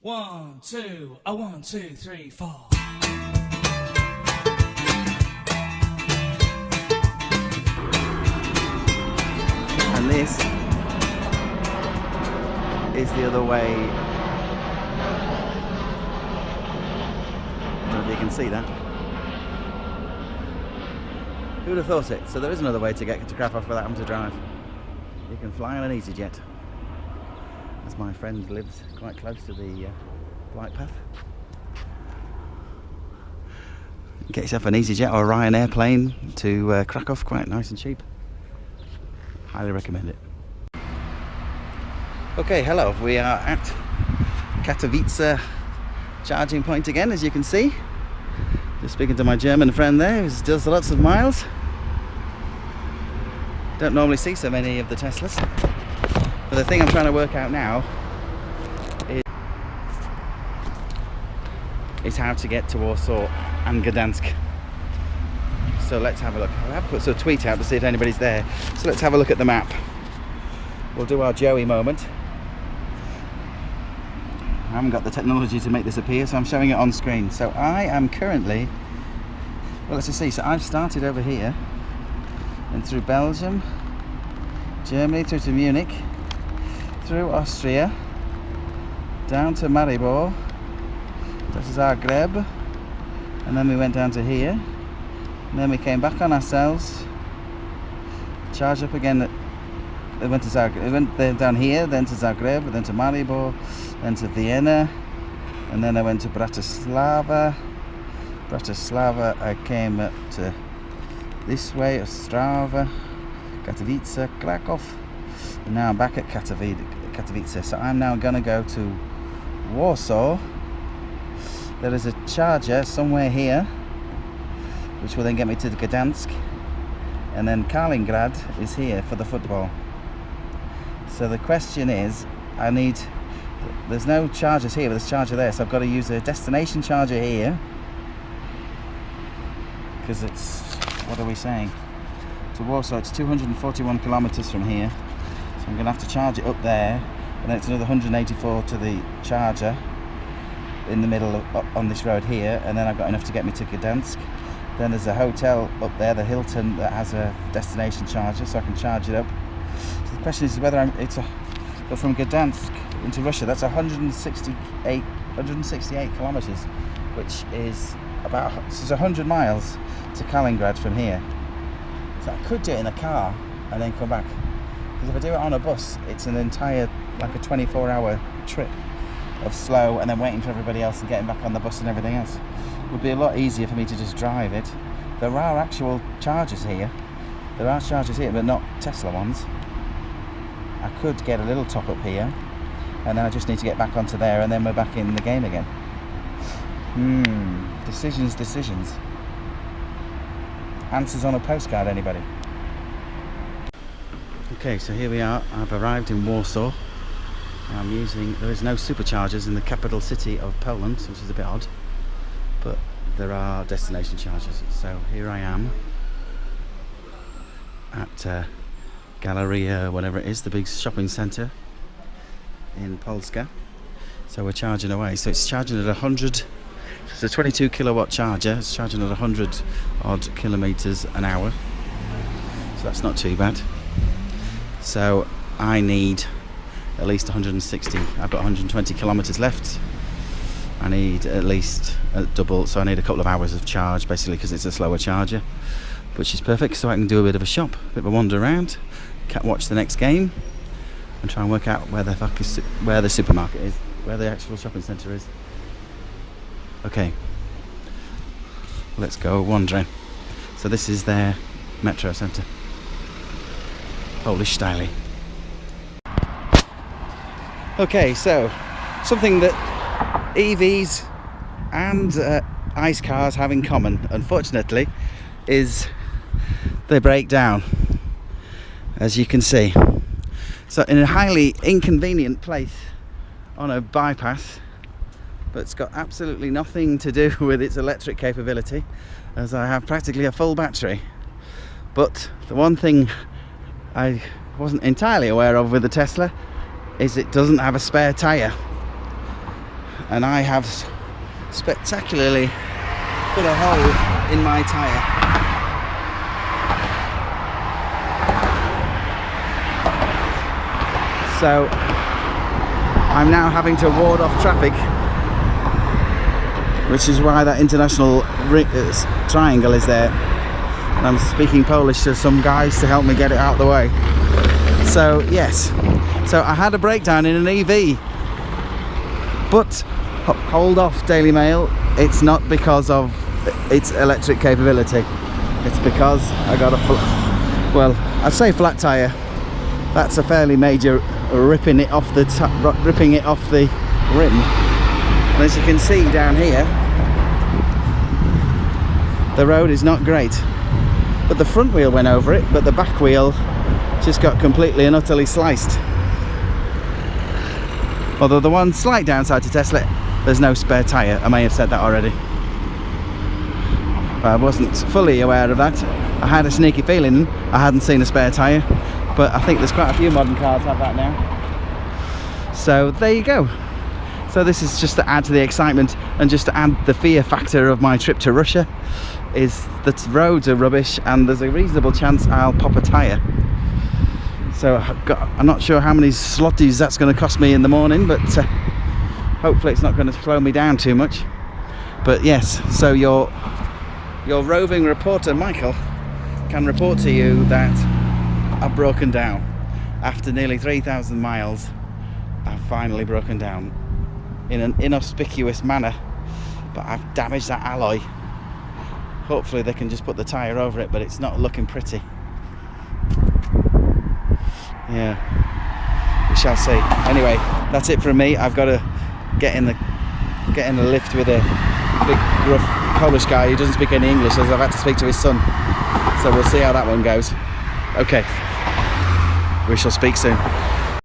1, 2, 1, 2, 3, 4. And this is the other way. I don't know if you can see that. Who would have thought it? So there is another way to get to Krakow without having to drive. You can fly on an EasyJet. As my friend lives quite close to the flight path. Get yourself an EasyJet or a Ryanair plane to Krakow, quite nice and cheap. Highly recommend it. Okay, hello. We are at Katowice charging point again, as you can see. Just speaking to my German friend there, who does lots of miles. Don't normally see so many of the Teslas. But the thing I'm trying to work out now is how to get to Warsaw and Gdansk. So let's have a look. I have put a tweet out to see if anybody's there. So let's have a look at the map. We'll do our Joey moment. I haven't got the technology to make this appear, so I'm showing it on screen. So I am currently, well, let's just see. So I've started over here and through Belgium, Germany, through to Munich, through Austria, down to Maribor, to Zagreb, and then we went down to here, and then we came back on ourselves, charged up again, went to Zagreb, we went down here, then to Zagreb, then to Maribor, then to Vienna, and then I went to Bratislava. I came up to this way, Ostrava, Katowice, Krakow, and now I'm back at Katowice. So I'm now going to go to Warsaw. There is a charger somewhere here, which will then get me to Gdansk, and then Kaliningrad is here for the football. So the question is, there's no chargers here, but there's a charger there, so I've got to use a destination charger here, because it's, what are we saying, to Warsaw it's 241 kilometers from here, so I'm going to have to charge it up there, and then it's another 184 to the charger in the middle of, on this road here, and then I've got enough to get me to Gdansk. Then there's a hotel up there, the Hilton, that has a destination charger, so I can charge it up. So the question is whether but from Gdansk into Russia, that's 168 kilometers, which is about, so it's 100 miles to Kaliningrad from here. So I could do it in a car and then come back, because if I do it on a bus, it's an entire, like a 24-hour trip of slow and then waiting for everybody else and getting back on the bus and everything else. It would be a lot easier for me to just drive it. There are actual chargers here. There are chargers here, but not Tesla ones. I could get a little top up here, and then I just need to get back onto there, and then we're back in the game again. Decisions. Answers on a postcard, anybody? Okay, so here we are. I've arrived in Warsaw. There is no superchargers in the capital city of Poland, which is a bit odd, but there are destination chargers. So here I am at Galeria, whatever it is, the big shopping centre in Polska. So we're charging away. So it's charging at 100. It's a 22 kilowatt charger. It's charging at 100 odd kilometers an hour. So that's not too bad. So I need at least 160. I've got 120 kilometers left. I need at least a double, so I need a couple of hours of charge, basically, because it's a slower charger, which is perfect, so I can do a bit of a shop, a bit of a wander around, watch the next game, and try and work out where the supermarket is, where the actual shopping centre is. Okay, let's go wandering. So this is their metro centre, Polish style. Okay, so something that EVs and ICE cars have in common, unfortunately, is they break down, as you can see. So in a highly inconvenient place on a bypass, but it's got absolutely nothing to do with its electric capability, as I have practically a full battery. But the one thing I wasn't entirely aware of with the Tesla is it doesn't have a spare tyre. and I have spectacularly put a hole in my tyre. So I'm now having to ward off traffic, which is why that international triangle is there. And I'm speaking Polish to some guys to help me get it out of the way. So yes, so I had a breakdown in an EV, but hold off Daily Mail, it's not because of its electric capability, it's because I got a well, I say flat tyre, that's a fairly major ripping it off the rim. And as you can see down here, the road is not great, but the front wheel went over it, but the back wheel just got completely and utterly sliced. Although the one slight downside to Tesla, there's no spare tyre. I may have said that already. I wasn't fully aware of that. I had a sneaky feeling I hadn't seen a spare tyre, but I think there's quite a few modern cars have that now. So there you go. So this is just to add to the excitement and just to add the fear factor of my trip to Russia, is that roads are rubbish and there's a reasonable chance I'll pop a tyre. So I'm not sure how many zlotys that's going to cost me in the morning, but hopefully it's not going to slow me down too much. But yes, so your roving reporter Michael can report to you that I've broken down. After nearly 3,000 miles, I've finally broken down in an inauspicious manner, but I've damaged that alloy. Hopefully they can just put the tyre over it, but it's not looking pretty. Yeah, we shall see. Anyway, that's it from me. I've got to get in the lift with a big gruff Polish guy who doesn't speak any English, as I've had to speak to his son. So we'll see how that one goes. Okay, we shall speak soon.